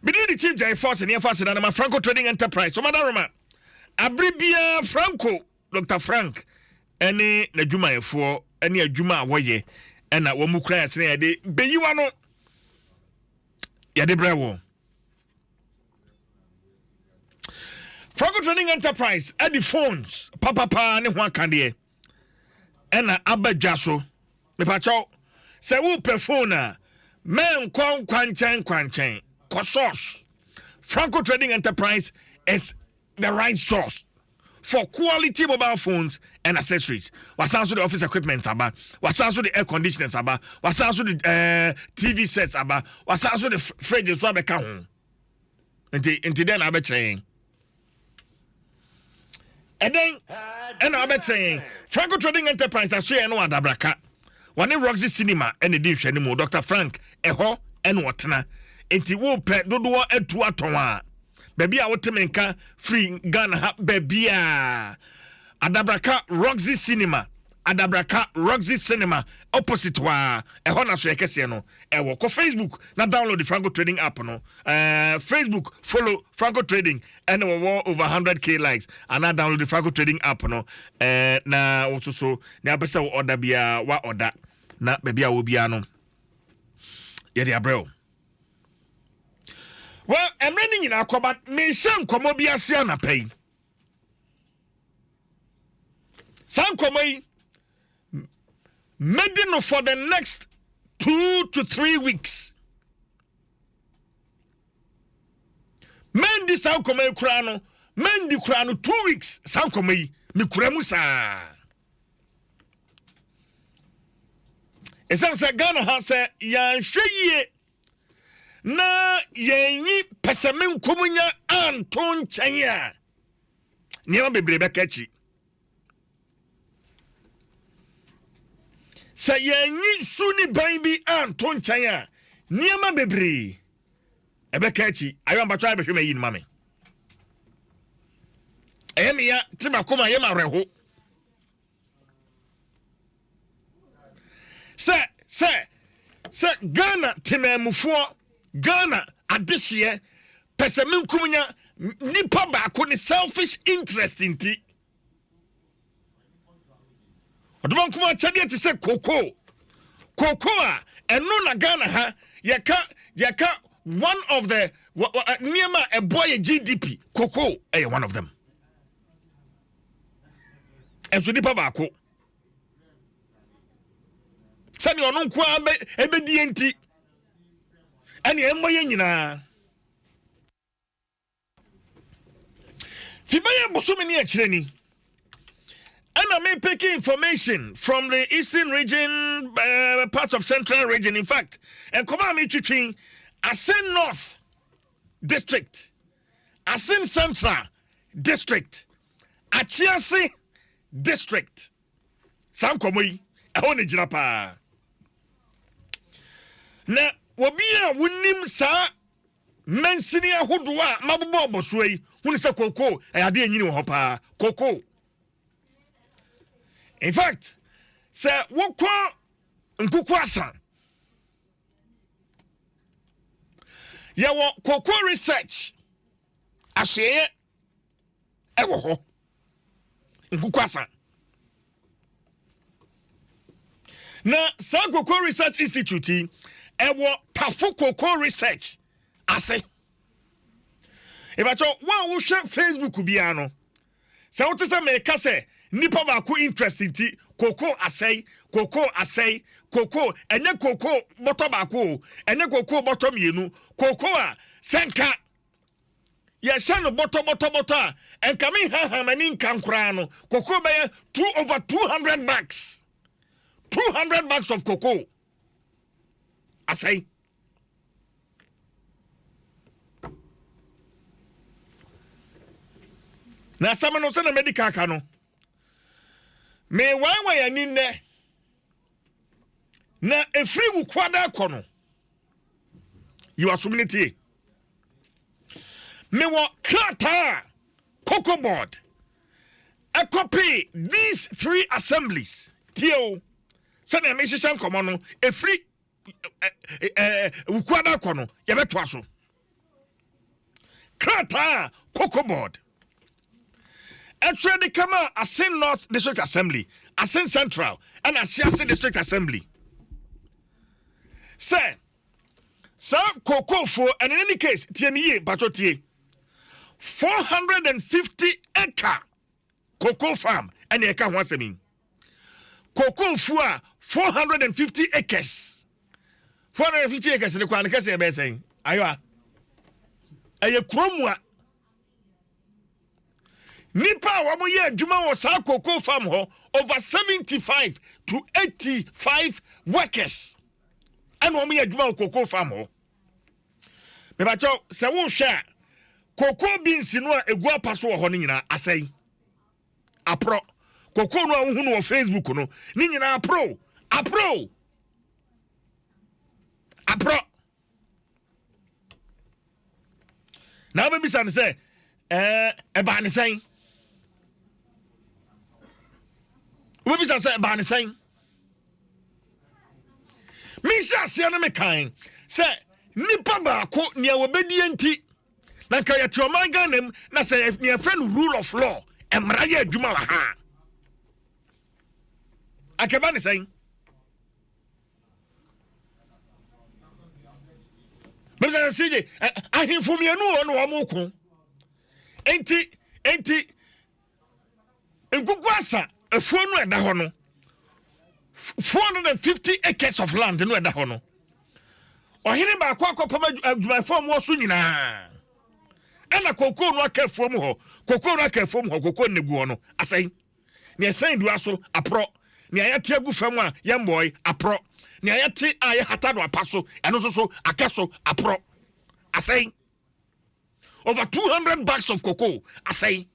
Bidi the chief jai force near force na Franco Trading Enterprise. So madam Abribia Franco, Dr. Frank, any na juma efo, any adwuma woye, and na wo mu kra asene de beyiwa no ya de brewo. Franco Trading Enterprise at the phones, papa ne ho kan de. And na abadwaso. Me pa chaw. Se wo pe phone a men kwanchen source. Franco Trading Enterprise is the right source for quality mobile phones and accessories. Was also the office equipment aba, was also the air conditioners aba, was also the TV sets aba, was also the fridges so be ka ho. Enti den abe train. And then abe train. Franco Trading Enterprise that so no adabraka. One Roxy Cinema and the dish anymore. Dr. Frank eho and whatna. Enti wo pe dodo etu atonwa. Baby a wotemenka free Ghana ha baby a. Adabraka Roxy Cinema. Adabraka Roxy Cinema opposite wa eho na so yekese no. Ewo ko Facebook na download the Franco Trading app no. Facebook follow Franco Trading and we over 100k likes and now download the Franco Trading app no. Na also so na pesa wo order bia wa order na baby a wo bia no. Ye de abrel. Well, I'm running in Aquabat. Me shan komo bi asia na pay. San komo medino for the next 2 to 3 weeks. Mendi san komo kurano, mendi kurano 2 weeks. San komo mi kuremu sa. Esan se Ghana ha se yan hweye na yenyi pesemen komunya anton chanya niema bebrebe kachi sa yenyi suni banbi anton chanya niema bebre ebe kachi ayo mbato abe hweme yin mame ehemi ya tiba koma yema reho se Ghana temamufo Ghana adehye pesemen kumunya nipa ba ko ni selfish interest inti odom kuma chade ti se koko a eno na Ghana ha yaka one of the niema a boy GDP koko one of them enso nipa ba ko sani onu kwa ebe di enti ani emmoye nyina fibaye bosome ni akireni and I'm picking information from the eastern region, parts of central region in fact, and come on me between Asen North district, Asen Central district, Achiase district. Sam komoyi ehone jira pa na wobia wonim sa mensini ahodo a mabobo oboso yi hunu se koko ayade anyini wo pa koko. In fact se wokọ nkuku asan yawo koko research aseye ewo ho nkuku asan na Koko Research Institute ewo Tafu Koko Research ase ebacho wa wo hwe Facebook bia no se wo tese me ka se nipa ba ko interesting koko asay koko enye koko boto ba ko enye koko boto mienu koko a senka ya shano boto a enka mi ha mani nkan kura no koko be over 200 bucks. 200 bags of cocoa. I say. Na sama no se na medical kano. Me wa ya ni ne. Na efri wu kwada kono. You are subminity. Me wa krata cocoa board. A copy these 3 assemblies. Tio Sane me hihyan komo no efri ukwada kono ye beto aso krata cocoa board actually come out Asin North District Assembly, Asin Central, and Asiasi District Assembly. Say, sir, cocoa for, and in any case, TME, Batotie, 450 acre cocoa farm, and acre once a mean. Cocoa for 450 acres. 450 acres in the Kwan, because they're saying, Aywa, Aye Kromwa. Nipa wamo ye adwuma wo sa cocoa farm ho over 75 to 85 workers. And wamo ye adwuma wo cocoa farm ho. Me ba cho se wo hwe cocoa beans no a egu apaso wo ho ni nyina asai. Apro cocoa no a wo hu no Facebook no ni nyina apro. Now baby san say e ba ne san we be say ba ne san me say na me kan say nipa ba ko ne obedi enti na ka yete o man ganem na say ne friend rule of law emra ye adwuma wa ha akeba ne san me say CJ ahimfo me anu no wo ko enti Nguguasa a phone at the hono 450 acres of land no at the hono or hitting by my form was sunina and a cocoa no care from her cocoa no care from her cocoa neguano I say near Saint DWASO a pro near Tiago Fama young boy a pro near Yati I hatado a passo and also a castle a pro I say over 200 bags of cocoa I say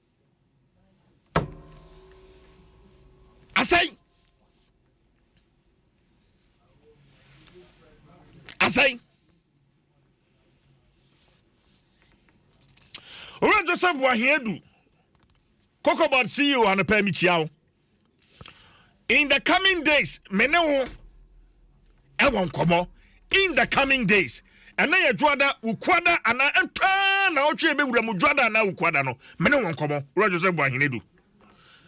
Ora Joseph Wahedu Cocoa Board CEO and a permit. In the coming days, Meneo I won't come in the coming days. And now you drada ukwada and I now chebe with a mudrada now ukwada no. Meneo won't come Ora Joseph Wahedu.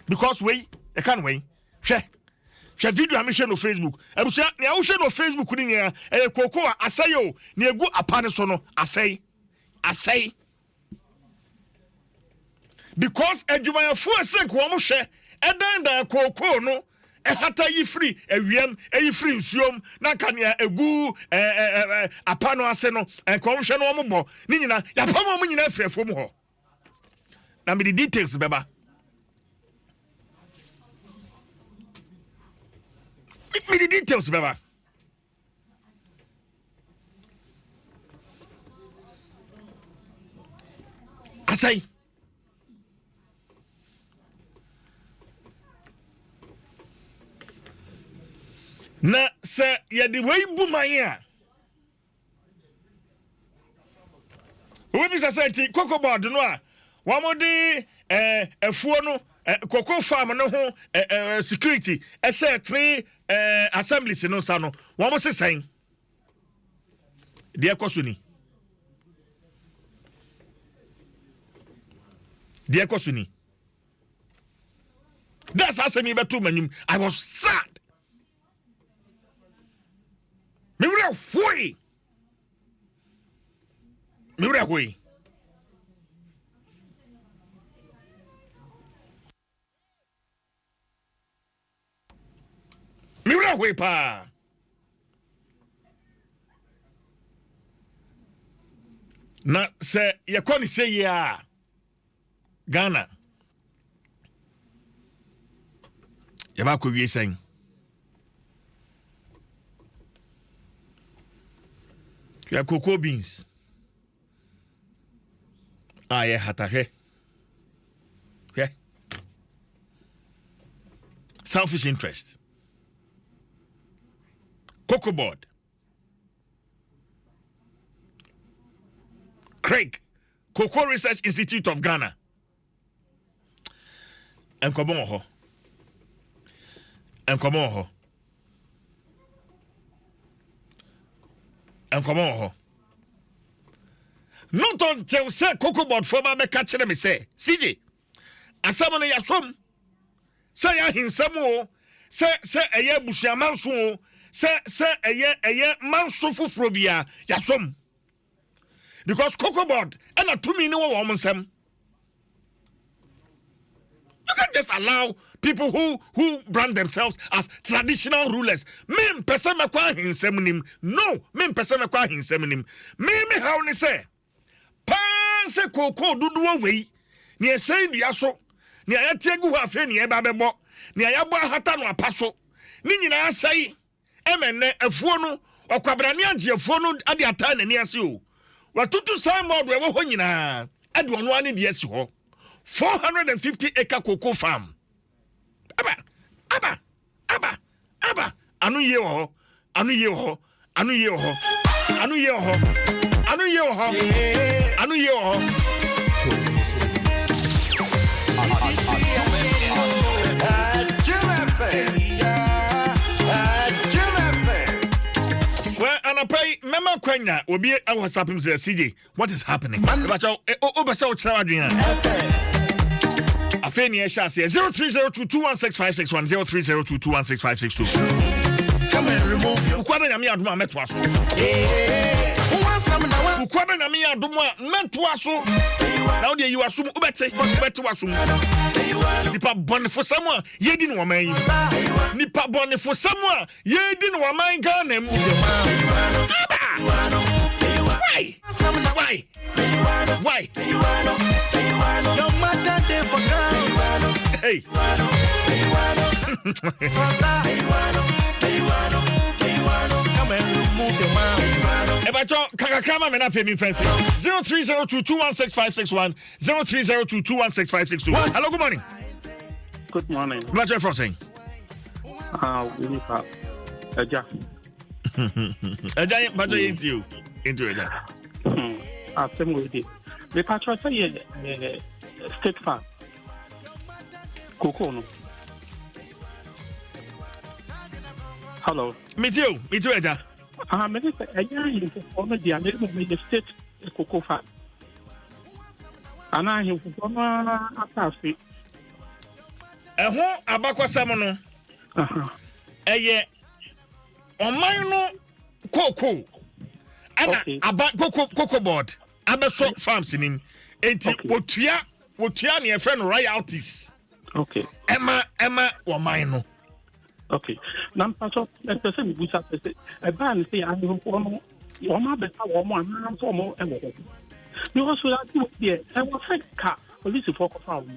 Because I can't wait. Share video amishe no Facebook. Ebusia ne awhwe no Facebook ni nya cocoa asayo ne egu apane so no asai. Because adwumayafo asenk wo mo hwe edan da cocoa no hata yi free ewiem yi free nsuom na kanea egu apano ase no ko hwe no wo mo bo ni nyina ya pamo mo nyina afrefo mo ho. Na me the details beba. Give me the details, Baba. I say, na sir, ya the way boomaya. We be society cocoa board no. One more day, a phone, cocoa farm no ho security. I say 3 assemblies no sano. One more saying. Dear Kosuni. That's asking me about 2 minutes. I was sad. Me way pa. Na se yakoni say ya Ghana. Yaba ko wie sen. Ya cocoa beans. Yeah, hatahe. Yeah. Selfish interest. Cocoa board. Craig, Cocoa Research Institute of Ghana. And come on. Not until say Cocoa Board for my catch them say, CJ. Asamana yasom. Say ya hinsamo. Say a ye bushia manso. Say a ye manso fufrobia yasom. Because Cocoa Board and a 2 minute woman sem. You can't just allow people who brand themselves as traditional rulers. Men person makwa hinsem. No, men person makwa hinsem. Me how ni say. Panse koko dudu away. Ni esay duaso. Ni ayategu afe ni eba bebo. Ni ayabo hata no apaso. Ni nyina asay. Emene afuo no okwabrane age afuo no ade ata na ni ase o. Watutu signboard we ho nyina. Ade ono ane de ase ho. 450 acre cocoa farm. Aba. Anu ye ho. Well, and I pay Mama Quenya will be our WhatsApp him say CJ. What is happening? But Afeni Esha says 0302216561 0302216562. Come and remove your Ukwana Yami Aduma Metwaso. Ukwana Yami Aduma Metwaso. Now there you assume Ubete assume. Nipa bonne for someone, ye didn't want me. Nipa bonne for someone, ye didn't want my gun. Why? Hey. Come and remove your mouth. Kakakama mena femi fancy 0302216561 0302216562. Hello, good morning. Good morning. What's your first saying? We have Eja. Eja, but into Eja. Same with it. The patron say state farm. Cocoa. Hello. Me too, Eja. Many say Eja is for the American the state cocoa farm. And I have from Atafi. Abakwa samono. Eye oman cocoa. Ana cocoa board. Abeso farms in him. Enti wotua ne friend royalties. Okay. Emma oman. Okay. Now, so let's say we say a ban say I don't want one better woman for more and because we are here. I was like car police for farm.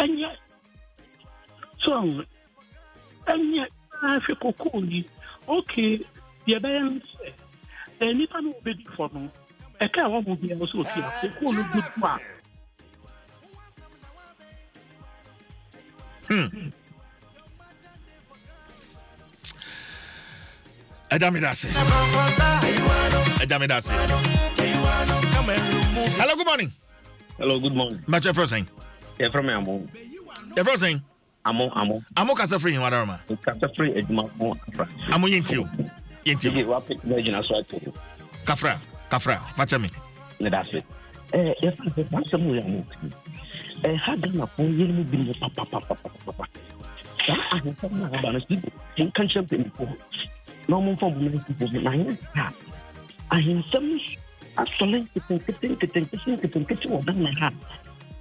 And yet, so I feel cool. Okay, the bands. Anytime we be for no, I can't want to be also here. Cool good part. Adamidase. Hello, good morning. Hello, good morning. What's your first name? Yeah, from Amo. Your first name? Amo. Kasa free in Wadarama. Kasa free Edma. Amo Yintiu. Rapid version as well. Kafra. What's me? That's it. If that's somewhere I'm moving. Had done a phone, you will be papa. I have some about a people in country before. No more from women. I have some absolute to think of them. I have.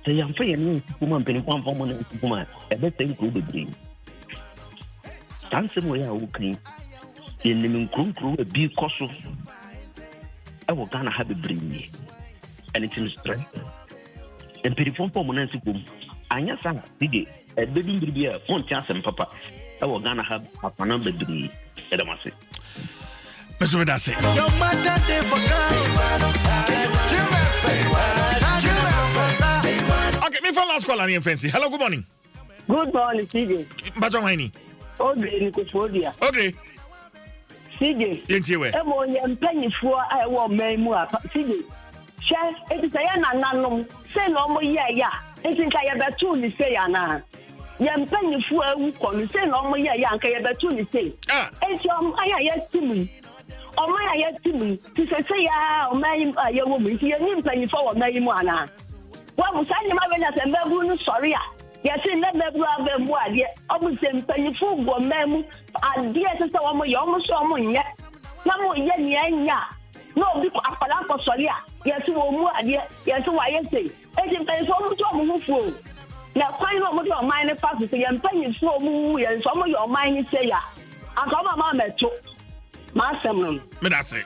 They are free and woman penny one for one woman. Everything could be bring. Dancing way I will clean. In the crew a big cost. I will gonna have a bring me. And it's in strength. And pretty phone for Monancy. I know some big a baby will be a phone chance and papa. I will gonna have a number degree. Edamasi. Mr. Medase. Okay, me for last call on fancy. Hello, good morning. Good morning, CJ. Baton Winey. Okay, Nicofodia. Okay. CJ. Yentiwe. Emo yem penny for I want me more. CJ. Share it is a nanum. Say no more ya. It is I have a tune say ana. Yem penny for a wukon. Say no more ya. Kaya betuni say. It's I yes to me. Oma ya timu ti se ya oma ya wo mu ti ni mpanyi fo wo mai mu ana wa mu sanye ma benya se mbabu no sori a ya se na mbabu aba mu ade obu se mpanyi fo go mamu ade se se wo mo yo mo so mo nye na mo ye ni anya no bi ko apala ko sori a ya se wo mu ade ya se wa ye se e ti mpanyi fo mo to mo hufu na kwan no mo do mai ne fa se ya mpanyi fo mu ya so mo yo mai ni se ya aka ma meto Masamum. Me that's it.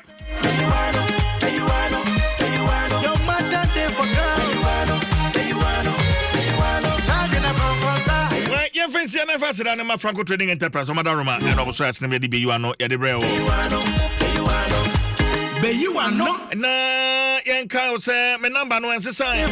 Well, you fancy an efforts and my Franco Trading Enterprise, or Madame Roma, and also as never be you are no Yadibreo. Be you are no. Na Yanka say, my number no answer sign.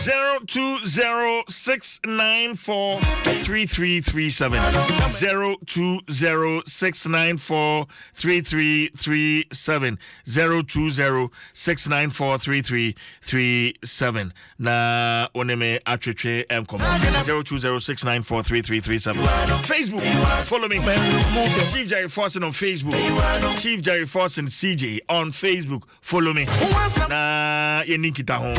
02069433337 02069433337 02069433337 na oneme atwetwe enkomo 02069433337 Facebook follow me Chief Jerry Forson on Facebook Chief Jerry Forson CJ on Facebook follow me na yenikita ho